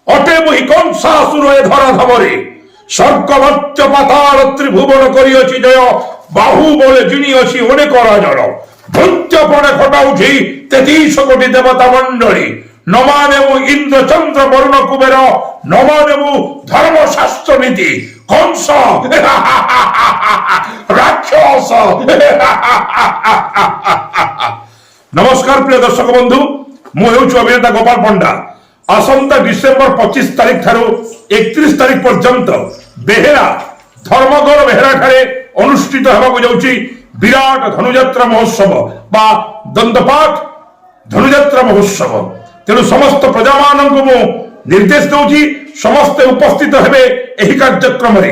অটে বহি কংসাসুর ধরা ধাবরে স্বর্গমর্ত্য পাতাল ত্রিভুবন করিয়াছি জয় বাহু বলে জিনিয়াছি অনেক রাজর ধৈর্যপণে ঘটাউছি 33 কোটি দেবতা মণ্ডলী নমাদেব ইন্দ্র চন্দ্র বরুণ কুবের নমাদেব ধর্মশাস্ত্র নীতি কংস রাক্ষস। নমস্কার প্রিয় দর্শক বন্ধু, ମୁଁ ହେଉଛି ଅଭିନେତା ଗୋପାଳ ପଣ୍ଡା। ଆସନ୍ତା ଡିସେମ୍ବର 25 ତାରିଖ ଠାରୁ 31 ତାରିଖ ପର୍ଯ୍ୟନ୍ତ ବେହେରା ଧର୍ମଗଡ଼ ବେହେରା ଠାରେ ଅନୁଷ୍ଠିତ ହେବାକୁ ଯାଉଛି ବିରାଟ ଧନୁଯାତ୍ରା ମହୋତ୍ସବ ବା ଦନ୍ତପାଠ ଧନୁଯାତ୍ରା ମହୋତ୍ସବ। ତେଣୁ ସମସ୍ତ ପ୍ରଜାମାନଙ୍କୁ ମୁଁ ନିର୍ଦ୍ଦେଶ ଦେଉଛି ସମସ୍ତେ ଉପସ୍ଥିତ ହେବେ ଏହି କାର୍ଯ୍ୟକ୍ରମରେ।